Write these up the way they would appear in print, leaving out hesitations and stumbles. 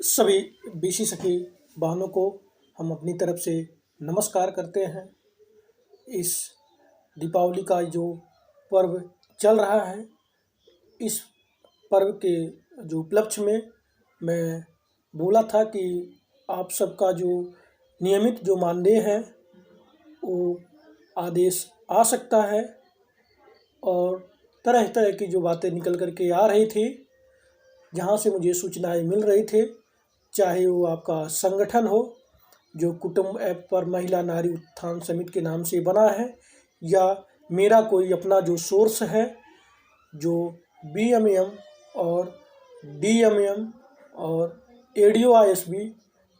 सभी बीसी सखी बहनों को हम अपनी तरफ से नमस्कार करते हैं। इस दीपावली का जो पर्व चल रहा है, इस पर्व के जो उपलक्ष्य में मैं बोला था कि आप सबका जो नियमित जो मानदेय है वो आदेश आ सकता है और तरह तरह की जो बातें निकल कर के आ रही थी, जहाँ से मुझे सूचनाएं मिल रही थी, चाहे वो आपका संगठन हो जो कुटुंब ऐप पर महिला नारी उत्थान समिति के नाम से बना है, या मेरा कोई अपना जो सोर्स है जो बीएमएम और डीएमएम और एडीओआईएसबी,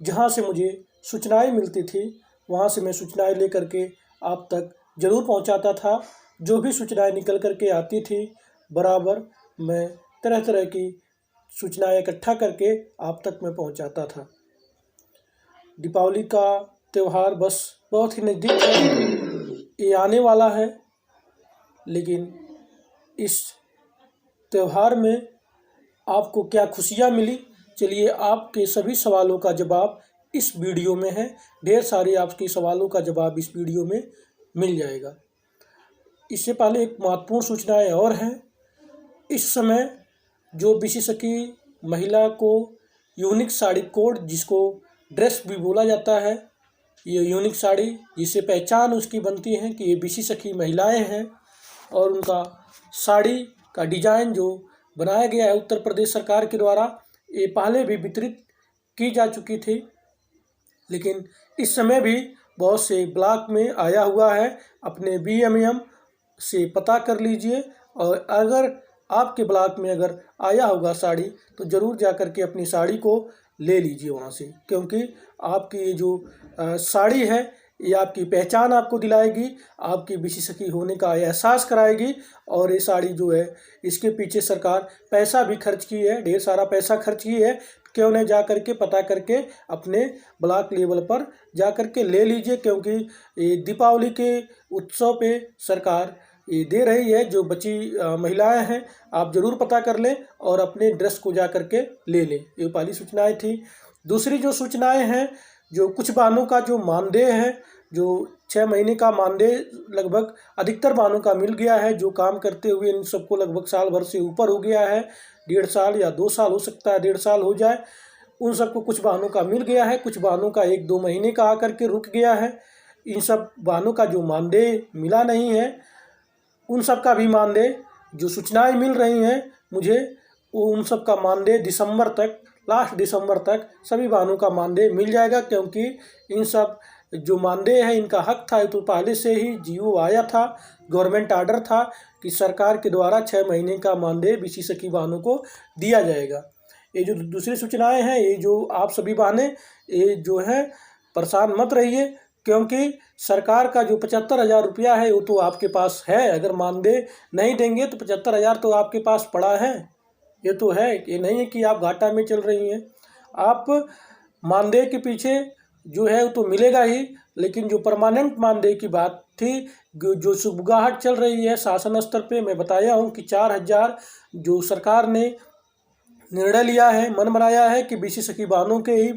जहाँ से मुझे सूचनाएं मिलती थी वहाँ से मैं सूचनाएं लेकर के आप तक ज़रूर पहुँचाता था। जो भी सूचनाएं निकल कर के आती थी, बराबर मैं तरह तरह की सूचनाएं इकट्ठा करके आप तक मैं पहुंचाता था। दीपावली का त्यौहार बस बहुत ही नज़दीक है, ये आने वाला है, लेकिन इस त्यौहार में आपको क्या खुशियां मिली, चलिए आपके सभी सवालों का जवाब इस वीडियो में है। ढेर सारे आपके सवालों का जवाब इस वीडियो में मिल जाएगा। इससे पहले एक महत्वपूर्ण सूचनाएं और हैं। इस समय जो बीसी सखी महिला को यूनिक साड़ी कोड, जिसको ड्रेस भी बोला जाता है, ये यूनिक साड़ी जिससे पहचान उसकी बनती है कि ये बीसी सखी महिलाएं हैं, और उनका साड़ी का डिज़ाइन जो बनाया गया है उत्तर प्रदेश सरकार के द्वारा, ये पहले भी वितरित की जा चुकी थी, लेकिन इस समय भी बहुत से ब्लॉक में आया हुआ है। अपने बीएमएम से पता कर लीजिए, और अगर आपके ब्लॉक में अगर आया होगा साड़ी तो ज़रूर जा कर के अपनी साड़ी को ले लीजिए वहाँ से, क्योंकि आपकी ये जो साड़ी है ये आपकी पहचान आपको दिलाएगी, आपकी बीसी सखी होने का एहसास कराएगी। और ये साड़ी जो है, इसके पीछे सरकार पैसा भी खर्च की है, ढेर सारा पैसा खर्च की है। क्यों न जा कर के पता करके अपने ब्लॉक लेवल पर जा कर के ले लीजिए, क्योंकि ये दीपावली के उत्सव पे सरकार ये दे रही है। जो बची महिलाएं हैं, आप ज़रूर पता कर लें और अपने ड्रेस को जा कर के ले लें। ये पहली सूचनाएं थी। दूसरी जो सूचनाएं हैं, जो कुछ वाहनों का जो मानदेय है, जो 6 महीने का मानदेय लगभग अधिकतर वाहनों का मिल गया है। जो काम करते हुए इन सबको लगभग साल भर से ऊपर हो गया है, 1.5 साल या 2 साल हो सकता है, 1.5 साल हो जाए, उन सबको कुछ वाहनों का मिल गया है। कुछ वाहनों का 1-2 महीने का आकर के रुक गया है। इन सब वाहनों का जो मानदेय मिला नहीं है, उन सब का भी मानदेय, जो सूचनाएं मिल रही हैं मुझे, वो उन सब का मानदेय दिसंबर तक, लास्ट दिसंबर तक सभी वाहनों का मानदेय मिल जाएगा। क्योंकि इन सब जो मानदेय है, इनका हक था, तो पहले से ही जीओ आया था, गवर्नमेंट आर्डर था कि सरकार के द्वारा 6 महीने का मानदेय बीसी सखी वाहनों को दिया जाएगा। ये जो दूसरी सूचनाएं हैं, ये जो आप सभी बहनें ये जो है परेशान मत रहिए, क्योंकि सरकार का जो 75,000 रुपया है वो तो आपके पास है। अगर मानदेय नहीं देंगे तो 75,000 तो आपके पास पड़ा है, ये तो है। ये नहीं है कि आप घाटा में चल रही हैं। आप मानदेय के पीछे जो है वो तो मिलेगा ही, लेकिन जो परमानेंट मानदेय की बात थी, जो सुगबुगाहट चल रही है शासन स्तर पे, मैं बताया हूँ कि 4,000 जो सरकार ने निर्णय लिया है, मन बनाया है कि बीसी सखी बहनों के ही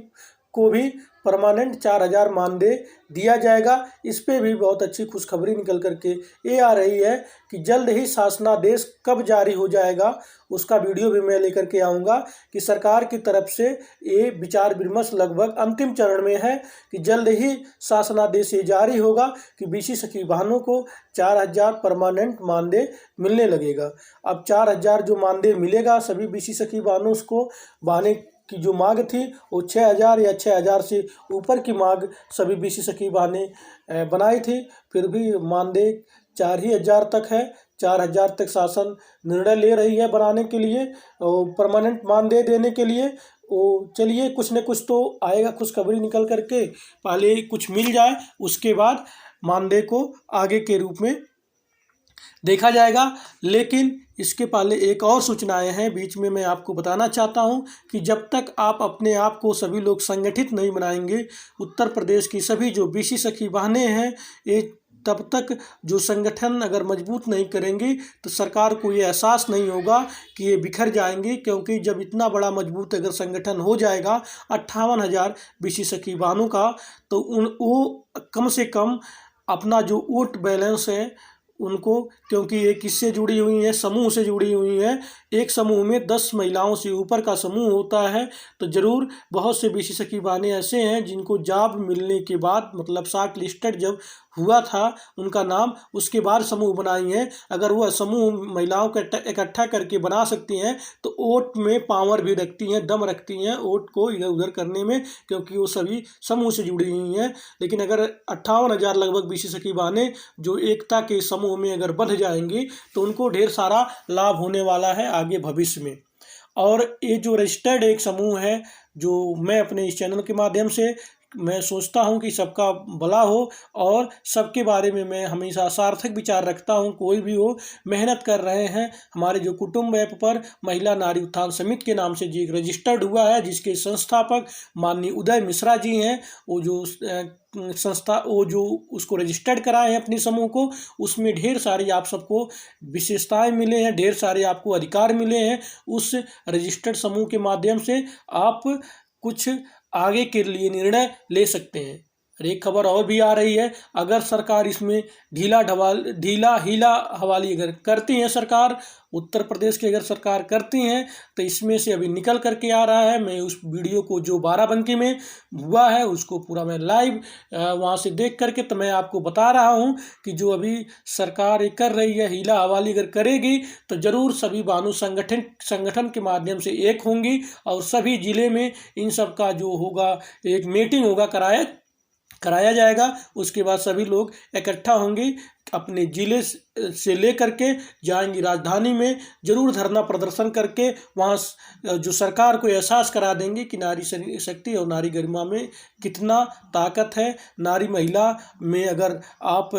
को भी परमानेंट 4,000 मानदेय दिया जाएगा। इस पे भी बहुत अच्छी खुशखबरी निकल करके ये आ रही है कि जल्द ही शासनादेश कब जारी हो जाएगा, उसका वीडियो भी मैं लेकर के आऊँगा कि सरकार की तरफ से ये विचार विमर्श लगभग अंतिम चरण में है कि जल्द ही शासनादेश ये जारी होगा कि बीसी सखी बहनों को 4,000 परमानेंट मानदेय मिलने लगेगा। अब 4,000 जो मानदेय मिलेगा सभी बीसी सखी बहनों को, बहने की जो मांग थी वो 6,000 या 6,000 से ऊपर की मांग सभी बीसी सखी बहनें बनाई थी, फिर भी मानदेय 4,000 तक है। 4,000 तक शासन निर्णय ले रही है बनाने के लिए और परमानेंट मानदेय देने के लिए। वो चलिए कुछ न कुछ तो आएगा खुशखबरी निकल करके, पहले कुछ मिल जाए, उसके बाद मानदेय को आगे के रूप में देखा जाएगा। लेकिन इसके पहले एक और सूचनाएं हैं बीच में मैं आपको बताना चाहता हूं कि जब तक आप अपने आप को सभी लोग संगठित नहीं बनाएंगे, उत्तर प्रदेश की सभी जो बीसी सखी बहनें हैं, ये तब तक जो संगठन अगर मजबूत नहीं करेंगे तो सरकार को ये एहसास नहीं होगा कि ये बिखर जाएंगे, क्योंकि जब इतना बड़ा मजबूत अगर संगठन हो जाएगा 58,000 बीसी सखी बहनों का, तो वो कम से कम अपना जो वोट बैलेंस है उनको, क्योंकि ये किससे जुड़ी हुई हैं, समूह से जुड़ी हुई हैं, एक समूह में 10 महिलाओं से ऊपर का समूह होता है, तो ज़रूर बहुत से बीसी सखी बहनें ऐसे हैं जिनको जॉब मिलने के बाद, मतलब शॉर्ट लिस्टेड जब हुआ था उनका नाम, उसके बाद समूह बनाई हैं। अगर वह समूह महिलाओं को इकट्ठा करके बना सकती हैं तो वोट में पावर भी रखती हैं, दम रखती हैं वोट को इधर उधर करने में, क्योंकि वो सभी समूह से जुड़ी हुई हैं। लेकिन अगर 58,000 लगभग बीसी सखी बहनें जो एकता के समूह में अगर बंध जाएंगी तो उनको ढेर सारा लाभ होने वाला है आगे भविष्य में। और ये जो रजिस्टर्ड एक समूह है, जो मैं अपने इस चैनल के माध्यम से मैं सोचता हूं कि सबका भला हो और सबके बारे में मैं हमेशा सार्थक विचार रखता हूं, कोई भी हो, मेहनत कर रहे हैं। हमारे जो कुटुंब ऐप पर महिला नारी उत्थान समिति के नाम से जी रजिस्टर्ड हुआ है, जिसके संस्थापक माननीय उदय मिश्रा जी हैं। वो जो संस्था वो जो उसको रजिस्टर्ड कराए हैं अपने समूह को, उसमें ढेर सारी आप सबको विशेषताएं मिले हैं, ढेर सारे आपको अधिकार मिले हैं। उस रजिस्टर्ड समूह के माध्यम से आप कुछ आगे के लिए निर्णय ले सकते हैं। और एक खबर और भी आ रही है, अगर सरकार इसमें ढीला हीला हवाली अगर करती है सरकार, उत्तर प्रदेश की अगर सरकार करती हैं, तो इसमें से अभी निकल करके आ रहा है। मैं उस वीडियो को जो बाराबंकी में हुआ है उसको पूरा मैं लाइव वहाँ से देख करके तो मैं आपको बता रहा हूँ कि जो अभी सरकार ये कर रही है हीला हवाली अगर करेगी तो ज़रूर सभी बानू संगठन के माध्यम से एक होंगी और सभी ज़िले में इन सब का जो होगा एक मीटिंग होगा कराया जाएगा। उसके बाद सभी लोग इकट्ठा होंगे, अपने ज़िले से लेकर के जाएंगी राजधानी में, जरूर धरना प्रदर्शन करके वहाँ जो सरकार को एहसास करा देंगे कि नारी शक्ति और नारी गरिमा में कितना ताकत है। नारी महिला में अगर आप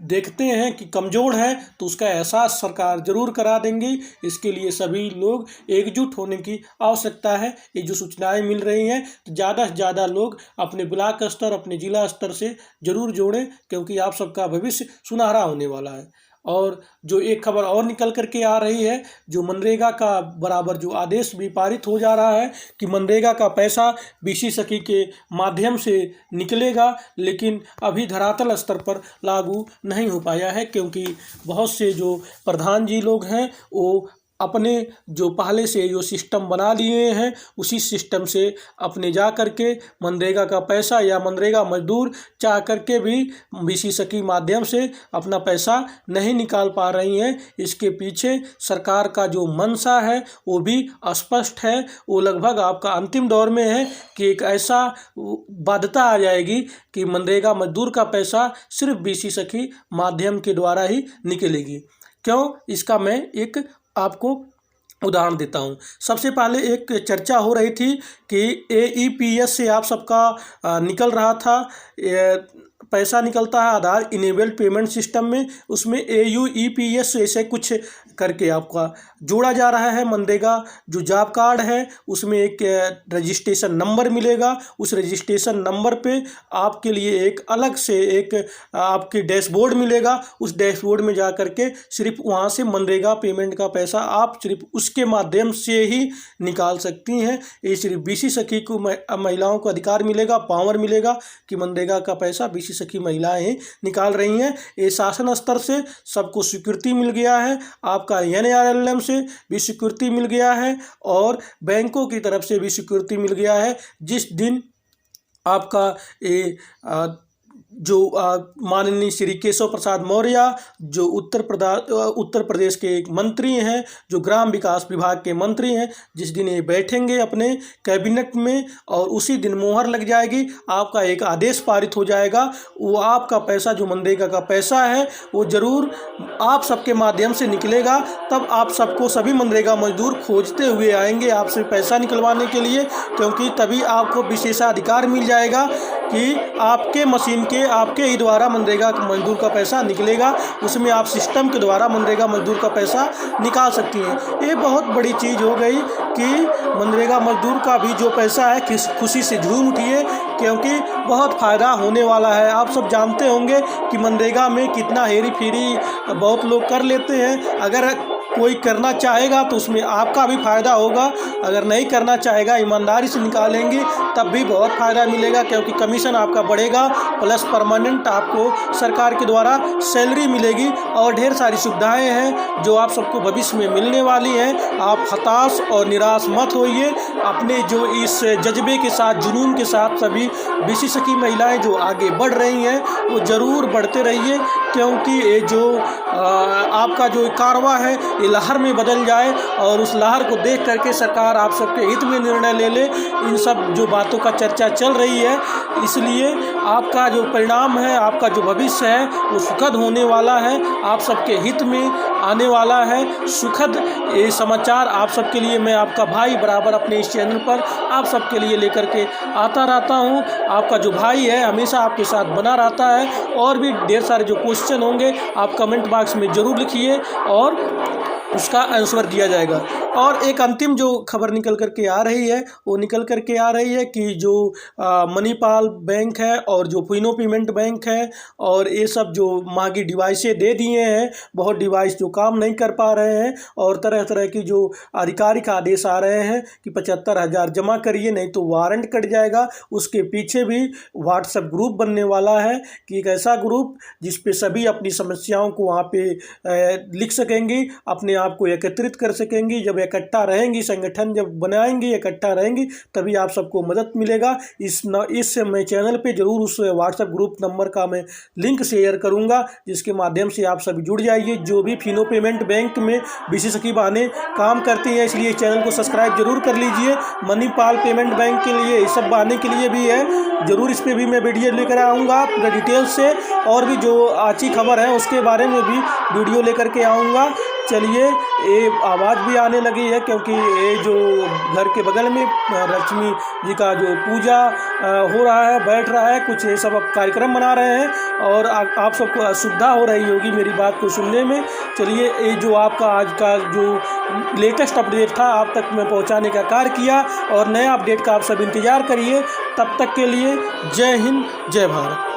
देखते हैं कि कमज़ोर है तो उसका एहसास सरकार जरूर करा देंगी। इसके लिए सभी लोग एकजुट होने की आवश्यकता है। ये जो सूचनाएं मिल रही हैं तो ज़्यादा से ज़्यादा लोग अपने ब्लॉक स्तर अपने जिला स्तर से जरूर जोड़ें, क्योंकि आप सबका भविष्य सुनहरा होने वाला है। और जो एक खबर और निकल करके आ रही है, जो मनरेगा का बराबर जो आदेश भी पारित हो जा रहा है कि मनरेगा का पैसा बीसी सखी के माध्यम से निकलेगा, लेकिन अभी धरातल स्तर पर लागू नहीं हो पाया है, क्योंकि बहुत से जो प्रधान जी लोग हैं वो अपने जो पहले से जो सिस्टम बना लिए हैं उसी सिस्टम से अपने जा करके मनरेगा का पैसा या मनरेगा मजदूर चाह करके भी बीसी सखी माध्यम से अपना पैसा नहीं निकाल पा रही हैं। इसके पीछे सरकार का जो मंशा है वो भी स्पष्ट है। वो लगभग आपका अंतिम दौर में है कि एक ऐसा बाध्यता आ जाएगी कि मनरेगा मजदूर का पैसा सिर्फ बीसी सखी माध्यम के द्वारा ही निकलेगी। क्यों, इसका मैं एक आपको उदाहरण देता हूँ। सबसे पहले एक चर्चा हो रही थी कि AEPS से आप सबका निकल रहा था, पैसा निकलता है आधार इनेबल्ड पेमेंट सिस्टम में, उसमें AUEPS ऐसे कुछ करके आपका जोड़ा जा रहा है। मनरेगा जो जॉब कार्ड है उसमें एक रजिस्ट्रेशन नंबर मिलेगा, उस रजिस्ट्रेशन नंबर पे आपके लिए एक अलग से एक आपके डैशबोर्ड मिलेगा। उस डैशबोर्ड में जा करके सिर्फ वहाँ से मनरेगा पेमेंट का पैसा आप सिर्फ उसके माध्यम से ही निकाल सकती हैं। ये सिर्फ बीसी सखी को महिलाओं को अधिकार मिलेगा, पावर मिलेगा कि मनरेगा का पैसा बीसी सखी महिलाएं निकाल रही हैं। ये शासन स्तर से सबको स्वीकृति मिल गया है, आपका NRLM से भी स्वीकृति मिल गया है और बैंकों की तरफ से भी स्वीकृति मिल गया है। जिस दिन आपका ये जो माननीय श्री केशव प्रसाद मौर्य जो उत्तर प्रदेश के एक मंत्री हैं, जो ग्राम विकास विभाग के मंत्री हैं, जिस दिन ये बैठेंगे अपने कैबिनेट में और उसी दिन मोहर लग जाएगी, आपका एक आदेश पारित हो जाएगा। वो आपका पैसा जो मनरेगा का पैसा है वो ज़रूर आप सबके माध्यम से निकलेगा। तब आप सबको सभी मनरेगा मजदूर खोजते हुए आएंगे आपसे पैसा निकलवाने के लिए, क्योंकि तभी आपको विशेषाधिकार मिल जाएगा कि आपके मशीन के आपके ही द्वारा मनरेगा मजदूर का पैसा निकलेगा। उसमें आप सिस्टम के द्वारा मनरेगा मजदूर का पैसा निकाल सकती हैं। ये बहुत बड़ी चीज़ हो गई कि मनरेगा मजदूर का भी जो पैसा है खुशी से झूम उठिए क्योंकि बहुत फ़ायदा होने वाला है। आप सब जानते होंगे कि मनरेगा में कितना हेरी फेरी बहुत लोग कर लेते हैं। अगर कोई करना चाहेगा तो उसमें आपका भी फ़ायदा होगा, अगर नहीं करना चाहेगा, ईमानदारी से निकालेंगे तब भी बहुत फ़ायदा मिलेगा, क्योंकि कमीशन आपका बढ़ेगा, प्लस परमानेंट आपको सरकार के द्वारा सैलरी मिलेगी और ढेर सारी सुविधाएं हैं जो आप सबको भविष्य में मिलने वाली हैं। आप हताश और निराश मत होइए, अपने जो इस जज्बे के साथ, जुनून के साथ सभी बीसी सखी महिलाएं जो आगे बढ़ रही हैं वो ज़रूर बढ़ते रहिए, क्योंकि ये जो आपका जो कारवां है ये लहर में बदल जाए और उस लहर को देख करके सरकार आप सबके हित में निर्णय ले ले। इन सब जो बातों का चर्चा चल रही है, इसलिए आपका जो परिणाम है, आपका जो भविष्य है वो सुखद होने वाला है, आप सबके हित में आने वाला है। सुखद ये समाचार आप सबके लिए मैं आपका भाई बराबर अपने इस चैनल पर आप सबके लिए लेकर के आता रहता हूँ। आपका जो भाई है हमेशा आपके साथ बना रहता है। और भी ढेर सारे जो क्वेश्चन होंगे आप कमेंट बॉक्स में ज़रूर लिखिए और उसका आंसर दिया जाएगा। और एक अंतिम जो खबर निकल कर के आ रही है वो निकल कर के आ रही है कि जो मणिपाल बैंक है और जो फिनो पेमेंट बैंक है और ये सब जो मांगी डिवाइसें दे दिए हैं, बहुत डिवाइस जो काम नहीं कर पा रहे हैं और तरह तरह की जो आधिकारिक आदेश आ रहे हैं कि 75,000 जमा करिए नहीं तो वारंट कट जाएगा। उसके पीछे भी व्हाट्सएप ग्रुप बनने वाला है कि एक ऐसा ग्रुप जिस पे सभी अपनी समस्याओं को वहाँ पे लिख सकेंगी, अपने आप को एकत्रित कर सकेंगी। जब इकट्ठा रहेंगी, संगठन जब बनाएंगी, इकट्ठा रहेंगी, तभी आप सबको मदद मिलेगा। इस मैं चैनल पे ज़रूर उस व्हाट्सएप ग्रुप नंबर का मैं लिंक शेयर करूंगा, जिसके माध्यम से आप सभी जुड़ जाइए जो भी फिनो पेमेंट बैंक में बीसी सखी बहनें काम करती हैं। इसलिए चैनल को सब्सक्राइब जरूर कर लीजिए। मणिपाल पेमेंट बैंक के लिए, इस सब बहने के लिए भी है, ज़रूर इस पर भी मैं वीडियो लेकर आऊँगा पूरा डिटेल से, और भी जो अच्छी खबर है उसके बारे में भी वीडियो लेकर के आऊँगा। चलिए, ये आवाज़ भी आने लगी है क्योंकि ये जो घर के बगल में लक्ष्मी जी का जो पूजा हो रहा है, बैठ रहा है, कुछ ये सब कार्यक्रम बना रहे हैं और आप सबको असुविधा हो रही होगी मेरी बात को सुनने में। चलिए, ये जो आपका आज का जो लेटेस्ट अपडेट था आप तक मैं पहुंचाने का कार्य किया और नया अपडेट का आप सब इंतज़ार करिए। तब तक के लिए जय हिंद, जय भारत।